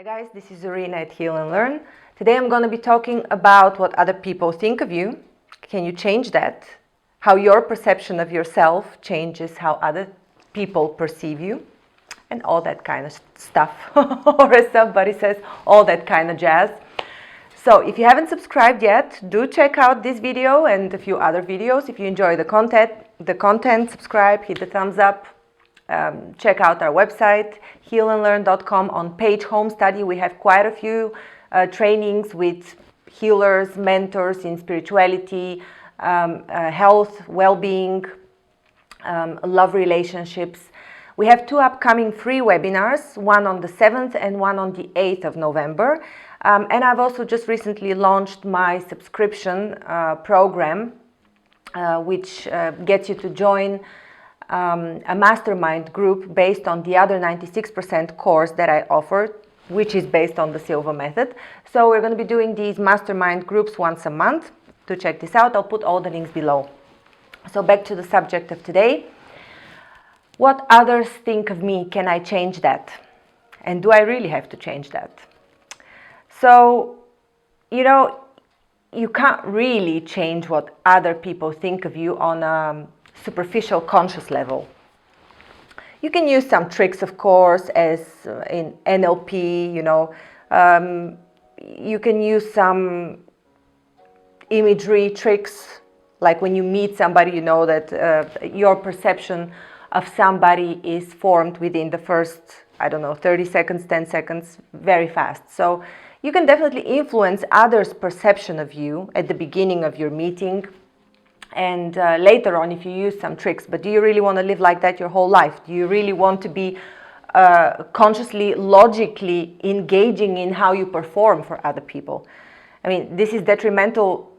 guys, this is Zarina at Heal and Learn. Today I'm going to be talking about what other people think of you. Can you change that? How your perception of yourself changes how other people perceive you, and all that kind of stuff. Or as somebody says, all that kind of jazz. So if you haven't subscribed yet, do check out this video and a few other videos. If you enjoy the content, subscribe, hit the thumbs up. Check out our website, healandlearn.com. On page home study, we have quite a few trainings with healers, mentors in spirituality, health, well-being, love relationships. We have two upcoming free webinars, one on the 7th and one on the 8th of November. And I've also just recently launched my subscription program, which gets you to join a mastermind group based on the other 96% course that I offer, which is based on the Silva method. So we're going to be doing these mastermind groups once a month. To check this out, I'll put all the links below. So back to the subject of today. What others think of me, can I change that? And do I really have to change that? So, you can't really change what other people think of you on a superficial conscious level. You can use some tricks, of course, as in NLP, you can use some imagery tricks, like when you meet somebody, you know that your perception of somebody is formed within the first, 30 seconds, 10 seconds, very fast. So you can definitely influence others' perception of you at the beginning of your meeting and later on if you use some tricks. But do you really want to live like that your whole life? Do you really want to be consciously, logically engaging in how you perform for other people? I mean, this is detrimental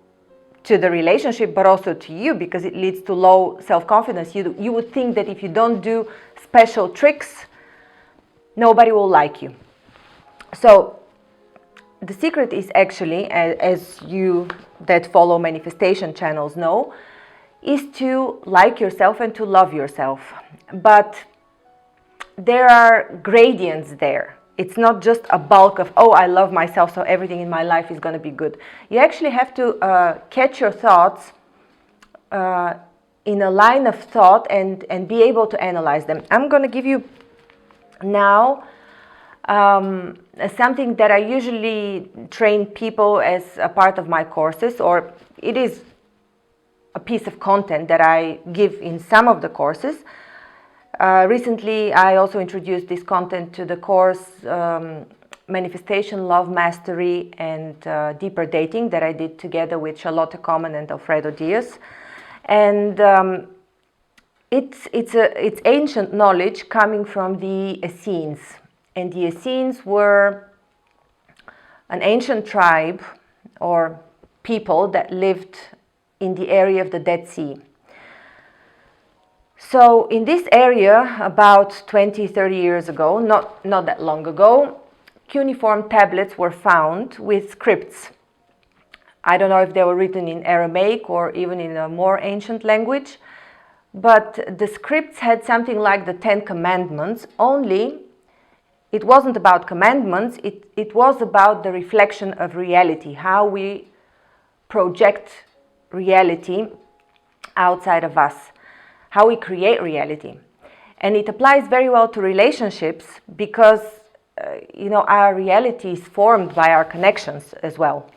to the relationship, but also to you, because it leads to low self-confidence. You would think that if you don't do special tricks, nobody will like you. So the secret is actually, as you that follow manifestation channels know, is to like yourself and to love yourself. But there are gradients there. It's not just a bulk of, oh, I love myself, so everything in my life is going to be good. You actually have to catch your thoughts in a line of thought and be able to analyze them. I'm going to give you now something that I usually train people as a part of my courses, or it is a piece of content that I give in some of the courses. Recently, I also introduced this content to the course Manifestation, Love Mastery, and Deeper Dating that I did together with Charlotte Common and Alfredo Diaz. And it's ancient knowledge coming from the Essenes. And the Essenes were an ancient tribe or people that lived in the area of the Dead Sea. So in this area, about 20-30 years ago, not that long ago, cuneiform tablets were found with scripts. I don't know if they were written in Aramaic or even in a more ancient language, but the scripts had something like the 10 Commandments, only it wasn't about commandments, it was about the reflection of reality, how we project reality outside of us, how we create reality. And it applies very well to relationships because, our reality is formed by our connections as well.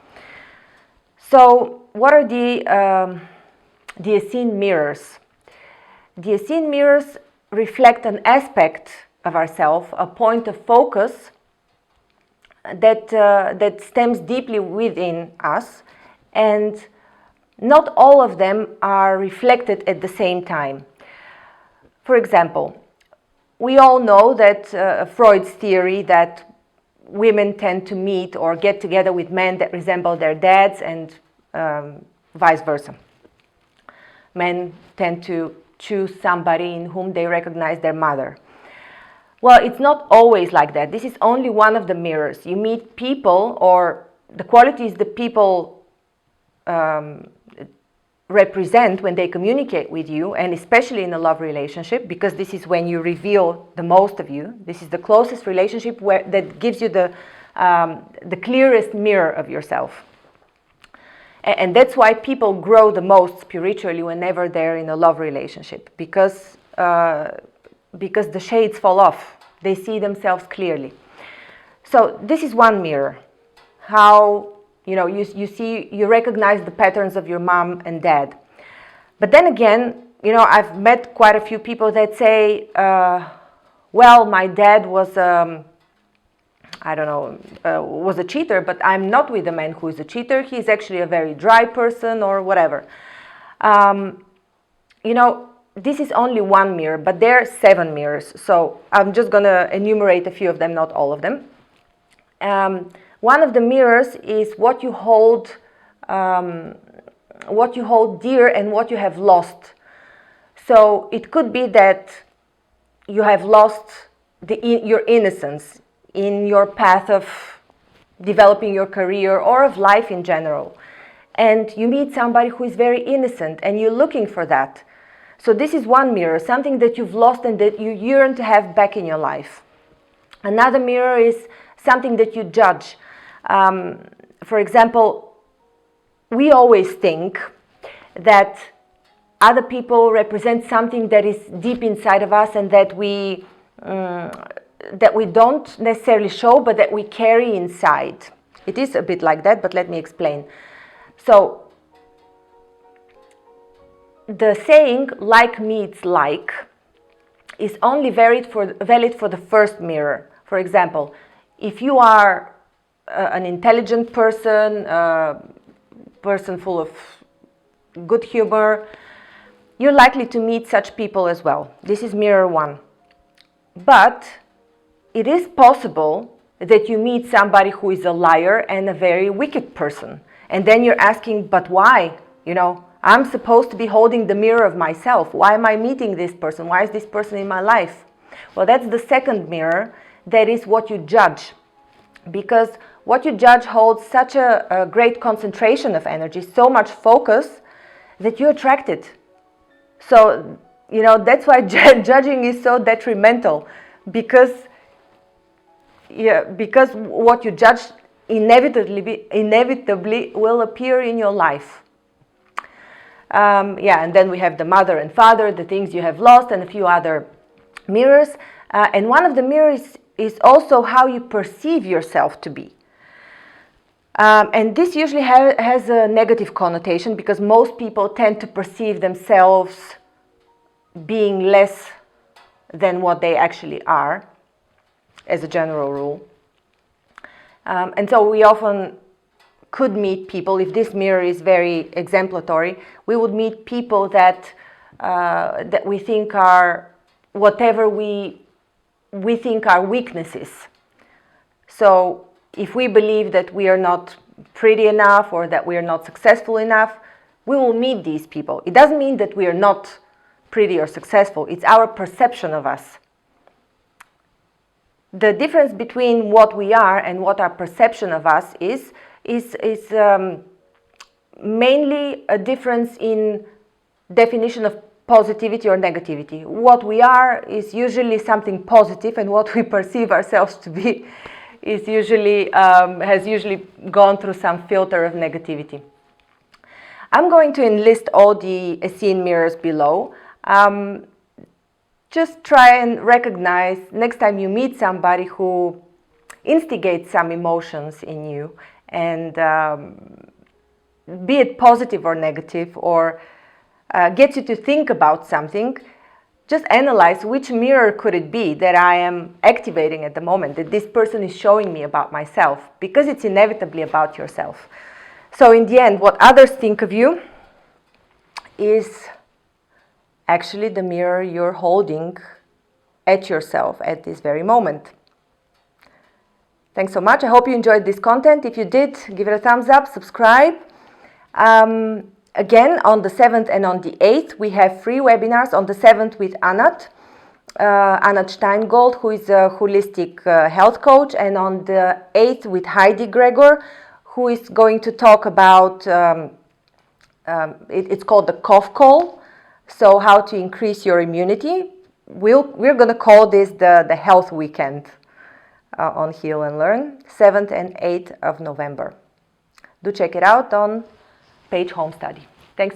So what are the Essene Mirrors? The Essene Mirrors reflect an aspect of ourselves, a point of focus that stems deeply within us, and not all of them are reflected at the same time. For example, we all know that Freud's theory that women tend to meet or get together with men that resemble their dads and vice versa. Men tend to choose somebody in whom they recognize their mother. Well, it's not always like that. This is only one of the mirrors. You meet people, or the qualities that people represent when they communicate with you, and especially in a love relationship, because this is when you reveal the most of you. This is the closest relationship that gives you the the clearest mirror of yourself. And that's why people grow the most spiritually whenever they're in a love relationship, because the shades fall off. They see themselves clearly. So this is one mirror. How, you recognize the patterns of your mom and dad. But then again, I've met quite a few people that say, well, my dad was, was a cheater, but I'm not with a man who is a cheater. He's actually a very dry person or whatever. This is only one mirror, but there are 7 mirrors. So I'm just going to enumerate a few of them, not all of them. One of the mirrors is what you hold dear and what you have lost. So it could be that you have lost your innocence in your path of developing your career or of life in general. And you meet somebody who is very innocent and you're looking for that. So this is one mirror, something that you've lost and that you yearn to have back in your life. Another mirror is something that you judge. For example, we always think that other people represent something that is deep inside of us and that we don't necessarily show, but that we carry inside. It is a bit like that, but let me explain. So, the saying, like meets like, is only valid for the first mirror. For example, if you are an intelligent person, a person full of good humor, you're likely to meet such people as well. This is mirror 1. But it is possible that you meet somebody who is a liar and a very wicked person. And then you're asking, but why? I'm supposed to be holding the mirror of myself. Why am I meeting this person? Why is this person in my life? Well, that's the second mirror. That is what you judge. Because what you judge holds such a great concentration of energy, so much focus, that you attract it. So, that's why judging is so detrimental. Because what you judge inevitably will appear in your life. And then we have the mother and father, the things you have lost, and a few other mirrors. And one of the mirrors is also how you perceive yourself to be. And this usually has a negative connotation because most people tend to perceive themselves being less than what they actually are, as a general rule. And so we often could meet people, if this mirror is very exemplary, we would meet people that we think are whatever we think are weaknesses. So if we believe that we are not pretty enough or that we are not successful enough, we will meet these people. It doesn't mean that we are not pretty or successful. It's our perception of us. The difference between what we are and what our perception of us is mainly a difference in definition of positivity or negativity. What we are is usually something positive, and what we perceive ourselves to be is usually has usually gone through some filter of negativity. I'm going to enlist all the Essene mirrors below. Just try and recognize next time you meet somebody who instigates some emotions in you, and be it positive or negative, or gets you to think about something. Just analyze which mirror could it be that I am activating at the moment, that this person is showing me about myself, because it's inevitably about yourself. So in the end, what others think of you is actually the mirror you're holding at yourself at this very moment. Thanks so much. I hope you enjoyed this content. If you did, give it a thumbs up, subscribe. Again, on the 7th and on the 8th, we have free webinars. On the 7th with Anat Steingold, who is a holistic health coach, and on the 8th with Heidi Gregor, who is going to talk about, it's called the cough call, so how to increase your immunity. We're going to call this the health weekend. on Heal and Learn, 7th and 8th of November. Do check it out on page Home Study. Thanks.